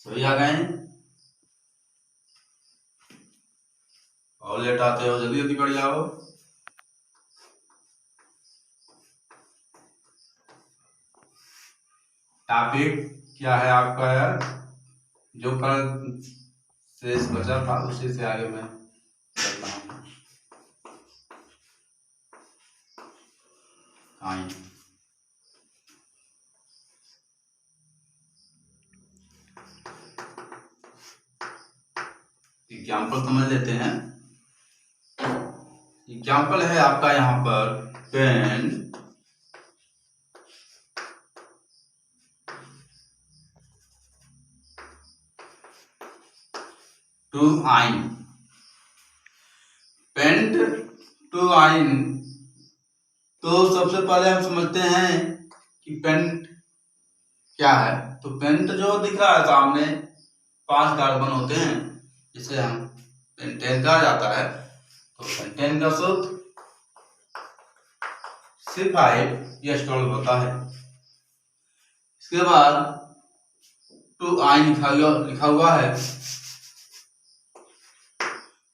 सभी आ गए हैं और लेट आते हो, जल्दी जल्दी बढ़ जाओ। टॉपिक क्या है आपका यार? जो कल शेष बचा था उसी से आगे मैं चल रहा हूँ। एग्जाम्पल समझ लेते हैं। एग्जाम्पल है आपका यहाँ पर pent two yne. Pent two yne, तो सबसे पहले हम समझते हैं कि पेंट क्या है। तो पेंट जो दिख रहा है सामने 5 कार्बन होते हैं, जिसे हम पेंटेन कहा जाता है। तो पेंटेन का सूत्र C5H12 होता है। इसके बाद 2 आइन लिखा हुआ है।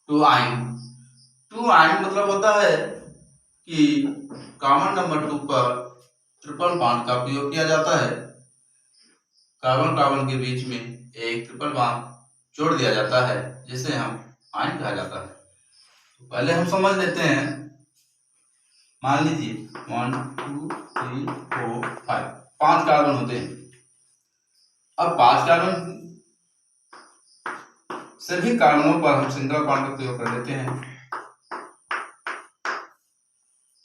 2 आइन मतलब होता है कि कार्बन नंबर 2 पर ट्रिपल बॉन्ड का प्रयोग किया जाता है। कार्बन कार्बन के बीच में एक ट्रिपल बॉन्ड जोड़ दिया जाता है, जिसे हम आयन कहा जाता है। तो पहले हम समझ लेते हैं। मान लीजिए 1 2 3 4 5 कार्बन होते हैं। अब 5 कार्बन सभी कार्बनों पर हम सिंगल बॉन्ड का प्रयोग कर लेते हैं।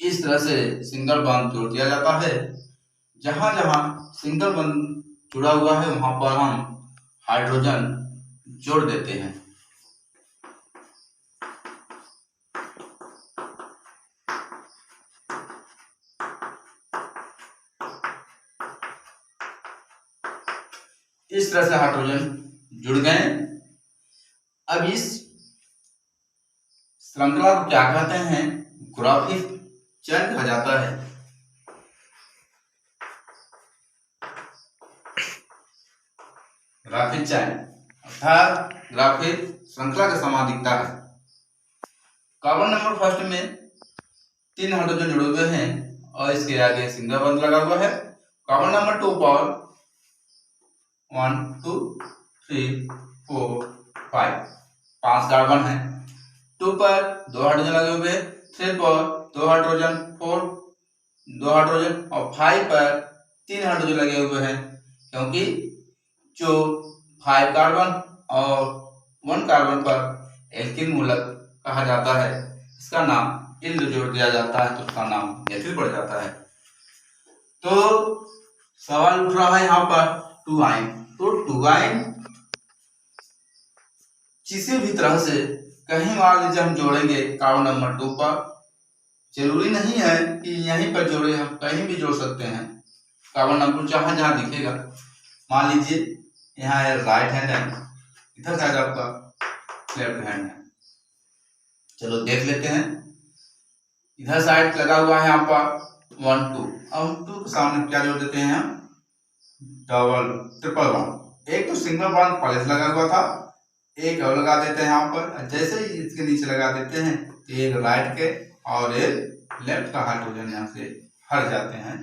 इस तरह से सिंगल बॉन्ड जोड़ दिया जाता है। जहां जहां सिंगल बॉन्ड जुड़ा हुआ है वहां पर हम हाइड्रोजन जोड़ देते हैं। इस तरह से हाइड्रोजन जुड़ गए। अब इस श्रृंखला को क्या कहते हैं? ग्राफिक चेन कहा जाता है। ग्राफिक चेन अर्थात ग्राफिक श्रृंखला के समान दिखता है। कार्बन नंबर फर्स्ट में 3 हाइड्रोजन जुड़े हुए हैं और इसके आगे सिंगल बॉन्ड लगा हुआ है। कार्बन नंबर 2 पर 1 2 3 4 5 कार्बन है। 2 पर 2 हाइड्रोजन लगे हुए हैं, 3 पर 2 हाइड्रोजन, 4 2 हाइड्रोजन और 5 पर 3 हाइड्रोजन लगे हुए हैं, क्योंकि जो 5 कार्बन और 1 कार्बन पर एल्किन मूलक कहा जाता है। इसका नाम इल्ड जोड़ दिया जाता है तो उसका नाम एथिल पड़ जाता है। तो सवाल उठ रहा है यहाँ पर 2 आइन। तो 2 आइन किसी भी तरह से कहीं मान लीजिए हम जोड़ेंगे कार्बन नंबर 2 पर, जरूरी नहीं है कि यहीं पर जोड़े, हम कहीं भी जोड़ सकते हैं। कार्बन नंबर जहां जहां दिखेगा, मान लीजिए यहाँ राइट हैंड है, इधर साइड आपका लेफ्ट हैंड है। चलो देख लेते हैं। इधर साइड लगा हुआ है यहाँ पर 1 2। अब 2 के सामने क्या जोड़ देते हैं हम? Triple bond. एक तो सिंगल बॉन्ड पहले से लगा हुआ था, एक और लगा देते हैं यहाँ पर। जैसे ही इसके नीचे लगा देते हैं तो एक राइट के और एक लेफ्ट का हाइड्रोजन यहाँ से हट जाते हैं।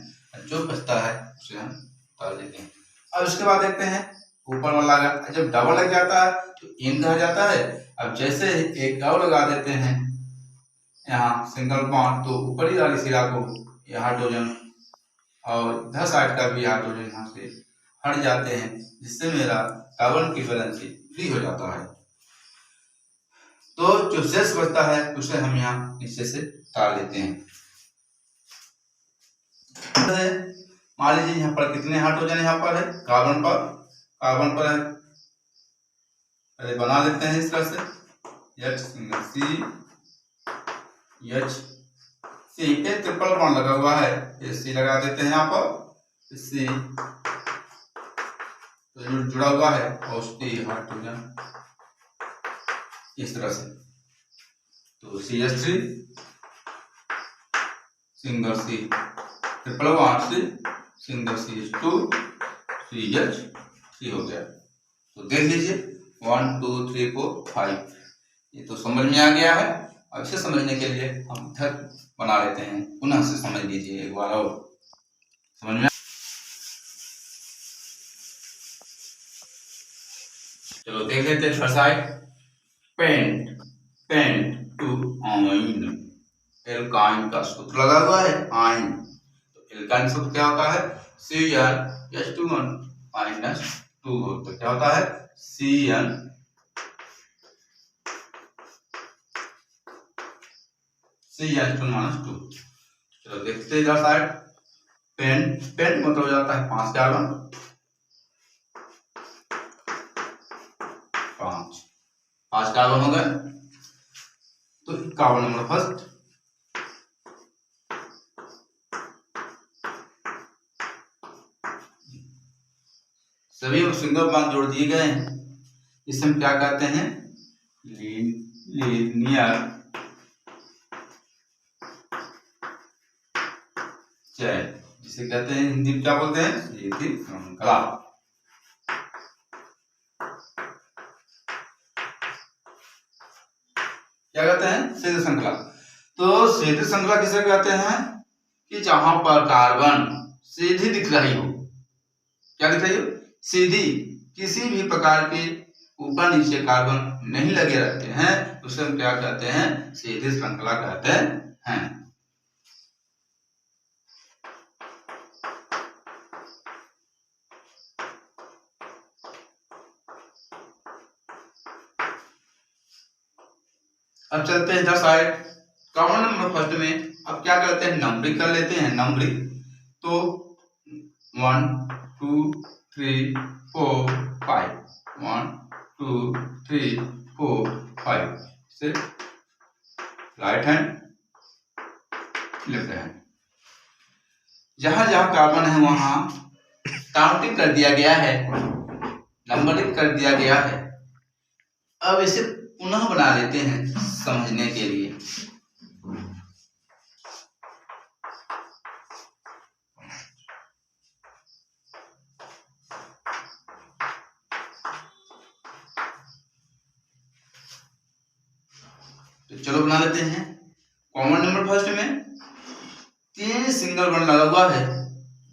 जो बचता है उसे हम उतार देते हैं। अब इसके बाद देखते हैं ऊपर वाला जब डबल लग जाता है तो इन कहा जाता है। अब जैसे एक और लगा देते हैं यहाँ सिंगल बॉन्ड, तो ऊपरी वाली सिरा को ये हाइड्रोजन और इधर साइड का भी हाइड्रोजन यहाँ से हट जाते हैं, जिससे मेरा कार्बन की वैलेंसी फ्री हो जाता है। तो जो शेष बचता है उसे हम यहाँ नीचे से उतार लेते हैं। मान लीजिए यहाँ पर कितने हाइड्रोजन यहाँ पर है? कार्बन पर है। पहले बना लेते हैं इस तरह से C पे ट्रिपल बॉन्ड लगा हुआ है, C लगा देते हैं यहाँ पर। C तो जुड़ा हुआ है और हाइड्रोजन इस तरह से। तो CH3 single C triple bond से सिंगल CH2 CH3 हो गया। तो देख लीजिए 1 2 3 4 5, ये तो समझ में आ गया है। अब इसे समझने के लिए हम इधर बना लेते हैं, पुनः से समझ लीजिए एक बार और समझ में। चलो देख लेते हैं third side. Pent, pent two yne, alkyne का सूत्र लगा हुआ है आइन, तो एल्काइन सूत्र क्या होता है CnH2 माइनस 2, तो क्या होता है CN CH2 माइनस 2। चलो देखते हैं इधर साइड। पेंट, पेंट मतलब हो जाता है 5 कार्बन, 5 कार्बन हो गए, तो कार्बन नंबर फर्स्ट सभी सिंगल बॉन्ड जोड़ दिए गए हैं। इसे हम क्या कहते हैं लीनियर चैन, जिसे कहते हैं हिंदी में क्या बोलते हैं सीधी श्रृंखला। क्या कहते हैं सीधी श्रृंखला। तो सीधी श्रृंखला किसे कहते हैं कि जहां पर कार्बन सीधी दिख रही हो, क्या दिख रही हो सीधी, किसी भी प्रकार के ऊपर नीचे कार्बन नहीं लगे रहते हैं, उसे हम क्या कहते हैं सीधी श्रृंखला कहते हैं। अब चलते हैं इधर साइड कार्बन नंबर फर्स्ट में। अब क्या करते हैं नंबरिंग कर लेते हैं, नंबरिंग। तो 1 2 3 4 5, 1 2 3 4 5 से राइट हैंड लेफ्ट हैंड, जहां जहां कार्बन है वहां काउंटिंग कर दिया गया है, नंबरिंग कर दिया गया है। अब इसे पुनः बना लेते हैं समझने के लिए। तो चलो बना लेते हैं। कॉमन नंबर फर्स्ट में 3 सिंगल बॉन्ड लगा हुआ है,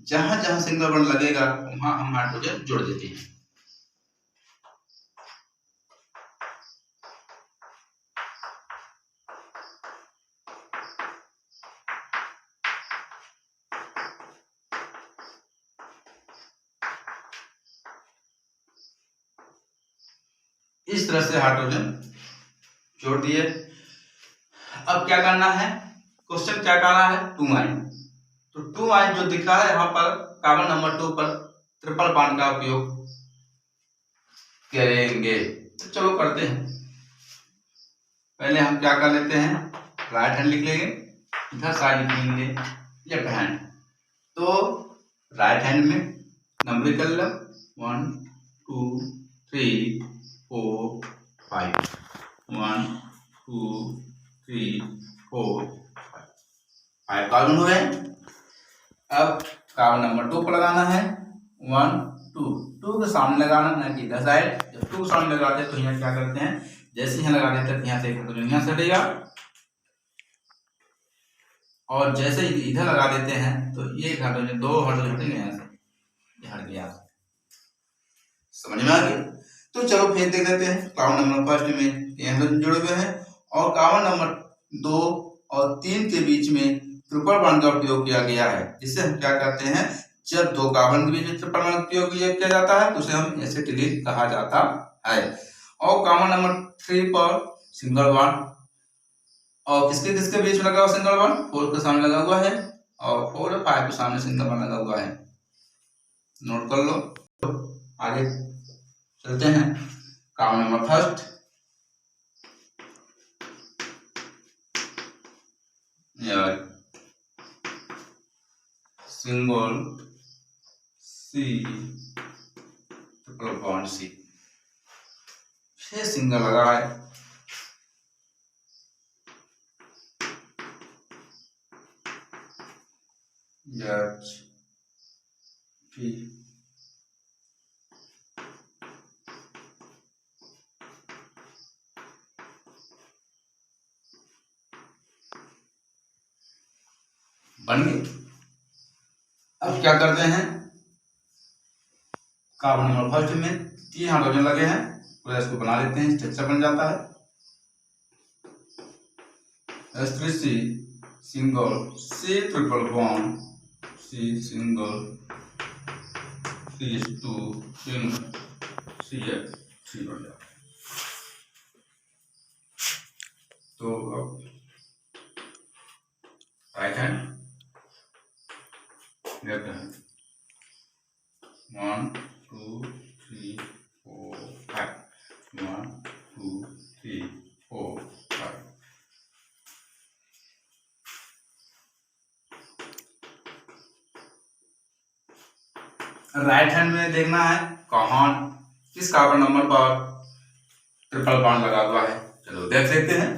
जहां जहां सिंगल बॉन्ड लगेगा वहां हम हाइड्रोजन जोड़ देते हैं। इस तरह से हाइड्रोजन जोड़ दिए। अब क्या करना है, क्वेश्चन क्या करना है 2 आयन। तो 2 आयन जो दिख रहा है यहाँ पर कार्बन नंबर 2 पर ट्रिपल बॉन्ड का उपयोग करेंगे। तो चलो करते हैं। पहले हम क्या कर लेते हैं राइट हैंड लिख लेंगे, इधर साइड लिख लेंगे लेफ्ट हैंड। तो राइट हैंड में नंबर कर लो 1 2 3 4 5, 1 2 3 4 5 कार्बन हुए। अब कार्बन नंबर 2 पर लगाना है 1 2 2 के सामने लगाना, ना कि इधर साइड। जब 2 सामने लगाते हैं तो यहाँ क्या करते हैं, जैसे यहाँ लगा देते हैं यहाँ से एक हाइड्रोजन यहाँ से हटेगा, और जैसे ही इधर लगा देते हैं तो ये हाइड्रोजन 2 हाइड्रोजन हटेंगे यहाँ से, हट गया। समझ में आ गया। तो चलो फिर देख लेते हैं कार्बन नंबर फर्स्ट में ये हाइड्रोजन जुड़े हुए हैं, और कार्बन नंबर 2 और 3 के बीच में ट्रिपल बॉन्ड का उपयोग किया गया है, जिसे हम क्या कहते हैं जब 2 कार्बन के बीच में ट्रिपल बॉन्ड का उपयोग किया जाता है तो उसे हम एसिटिलीन कहा जाता है। और कार्बन नंबर 3 पर सिंगल बॉन्ड, और किसके किसके बीच में लगा हुआ सिंगल बॉन्ड 4 के सामने लगा हुआ है, और 4 और 5 के सामने सिंगल बॉन्ड लगा हुआ है, नोट कर लो। आगे चलते हैं carbon number first. Single C triple bond C, single लगा है। H P बन गए। अब क्या करते हैं, कार्बन नंबर फर्स्ट में 3 हाइड्रोजन लगे हैं, पूरा इसको बना लेते हैं, स्ट्रक्चर बन जाता है H3C single C triple bond C single CH2 single CH3 बन जाता है। तो अब right hand left hand 1 2 3 4 5 1 2 3 4 5। Right hand में देखना है कहाँ किस कार्बन नंबर पर ट्रिपल बॉन्ड लगा हुआ है। चलो देख सकते हैं,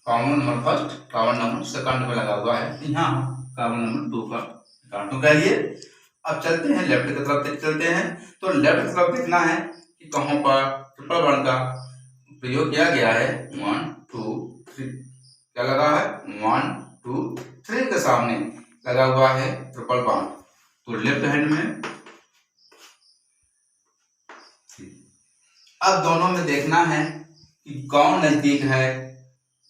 carbon number first, carbon number second पे लगा हुआ है, यहाँ कार्बन नंबर 2 पर कांटों के लिए। अब चलते हैं लेफ्ट की तरफ चलते हैं, तो लेफ्ट की तरफ देखना है कि कहाँ पर ट्रिपल बॉन्ड का प्रयोग किया गया है। 1 2 3 क्या लगा है, 1 2 3 के सामने लगा हुआ है ट्रिपल बॉन्ड। तो लेफ्ट हैंड में अब दोनों में देखना है कि कौन नजदीक है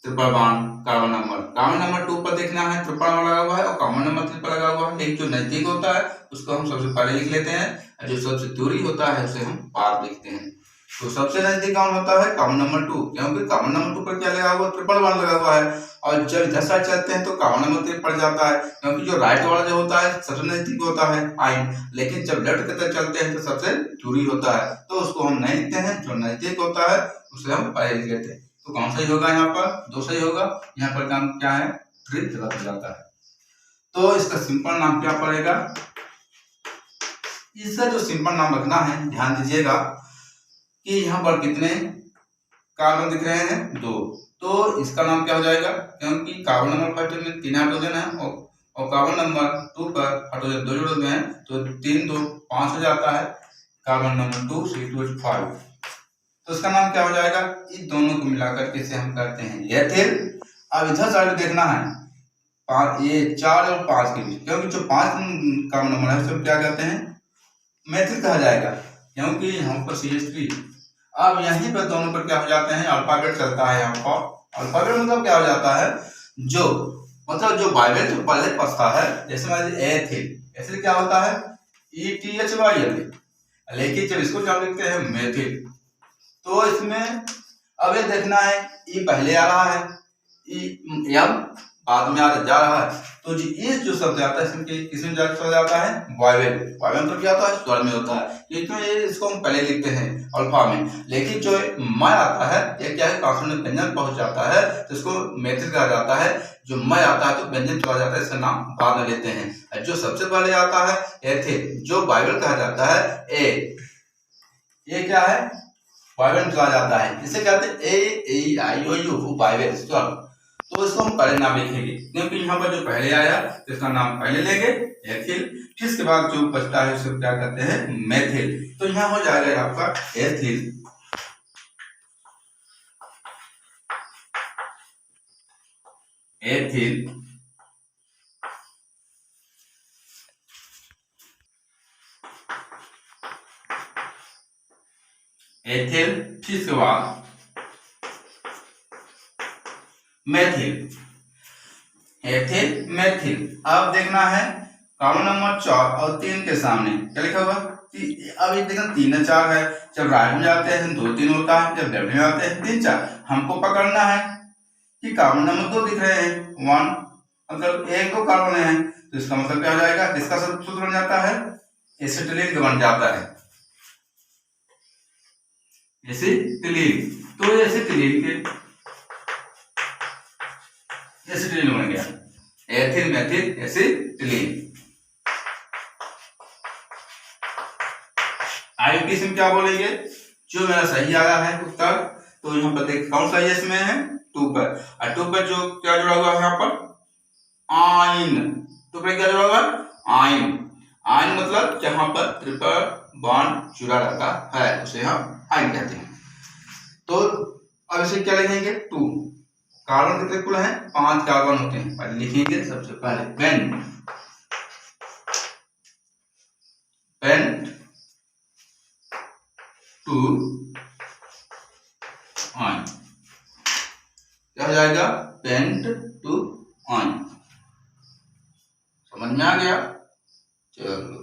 ट्रिपल बॉन्ड कार्बन नंबर 2 पर देखना है ट्रिपल बॉन्ड लगा हुआ है, और कार्बन नंबर 3 पर लगा हुआ है। एक जो नजदीक होता है उसको हम सबसे पहले लिख लेते हैं, और जो सबसे दूरी होता है उसे हम बाद लिखते हैं। तो सबसे नजदीक कौन होता है, कार्बन नंबर 2, क्योंकि कार्बन नंबर 2 पर क्या लगा हुआ, ट्रिपल बॉन्ड लगा हुआ है। और जब इधर साइड चलते हैं तो कार्बन नंबर 3 पड़ जाता है, क्योंकि जो राइट वाला जो होता है सबसे नजदीक होता है आयन, लेकिन जब लेफ्ट की तरफ चलते हैं तो सबसे दूरी होता है, तो उसको हम नहीं लिखते हैं, जो नजदीक होता है उसे हम पहले लिख लेते हैं। तो कौन सही होगा, यहाँ पर 2 सही होगा, यहाँ पर काम क्या है 3 गलत हो जाता है। तो इसका सिंपल नाम क्या पड़ेगा, इसका जो सिंपल नाम रखना है, ध्यान दीजिएगा कि यहाँ पर कितने कार्बन दिख रहे हैं, 2, तो इसका नाम क्या हो जाएगा, क्योंकि कार्बन नंबर फर्स्ट में 3 हाइड्रोजन है और कार्बन नंबर 2 पर हाइड्रोजन 2 जुड़े हुए हैं, तो 3 2 5 हो जाता है, कार्बन नंबर 2 C2H5। तो इसका नाम क्या हो जाएगा, इन दोनों को मिलाकर के इसे हम करते हैं एथिल। अब इधर साइड देखना है ये 4 और 5 के बीच, क्योंकि जो 5 कार्बन नंबर है उसे क्या कहते हैं, मेथिल कहा जाएगा, क्योंकि यहाँ पर CH3। अब यहीं पर दोनों पर क्या हो जाते हैं, अल्फाबेट चलता है यहाँ पर। अल्फाबेट मतलब क्या हो जाता है, जो मतलब जो बाइबल जो पहले पढ़ता है, जैसे मान लीजिए एथिल, एथिल क्या होता है ETHYL, लेकिन जब इसको क्या लिखते हैं मेथिल, तो इसमें अब ये देखना है ई पहले आ रहा है, ई एम बाद में जा रहा है, तो जी इस जो शब्द आता है इसमें किसमें जाता है, वायवेल। वायवेल तो क्या होता है, स्वर में होता है, लेकिन ये इसको हम पहले लिखते हैं अल्फा में। लेकिन जो म आता है ये क्या है, कॉन्सोनेंट व्यंजन पहुंच जाता है तो इसको मेथिल कहा जाता है। जो म आता है तो व्यंजन चला जाता है, इसका नाम बाद में लेते हैं। जो सबसे पहले आता है एथिल, जो वायवेल कहा जाता है ये क्या है, वायवेल चला जाता है, इसे कहते हैं A-E-I-O-U वायवेल स्वर। तो इसको हम पहले नाम लिखेंगे, क्योंकि यहाँ पर जो पहले आया तो इसका नाम पहले लेंगे एथिल, फिर इसके बाद जो बचता है उसे क्या कहते हैं मेथिल। तो यहाँ हो जाएगा आपका एथिल। एथिल एथिल, फिर इसके बाद मेथिल, एथिल मेथिल। अब देखना है कार्बन नंबर 4 और 3 के सामने क्या लिखा हुआ, अब ये देखना 3 और 4 है, जब राइट में जाते हैं 2 3 होता है, जब लेफ्ट में आते हैं 3 4। हमको पकड़ना है कि कार्बन नंबर 2 दिख रहे हैं 1, मतलब 1 2 कार्बन है, तो इसका मतलब क्या हो जाएगा, इसका सूत्र बन जाता है एसिटिलीन का बन जाता है, एसिटिलीन। तो एसिटिलीन के एसिटिलीन बन गया, एथिल मेथिल एसिटिलीन। आईयूपीएस में क्या बोलेंगे, जो मेरा सही आया है उत्तर, तो यहाँ पर देख कौन सा इसमें है 2 पर, और 2 पर जो क्या जुड़ा हुआ है यहाँ पर आयन, 2 पर क्या जुड़ा हुआ है आयन। आयन मतलब जहां पर ट्रिपल बॉन्ड जुड़ा रहता है उसे हम आयन कहते हैं। तो अब इसे क्या लिखेंगे 2, कार्बन कितने कुल हैं? 5 कार्बन होते हैं। पहले लिखेंगे सबसे पहले पेंट टू आयन, क्या हो जाएगा? Pent two yne. समझ में आ गया? चलो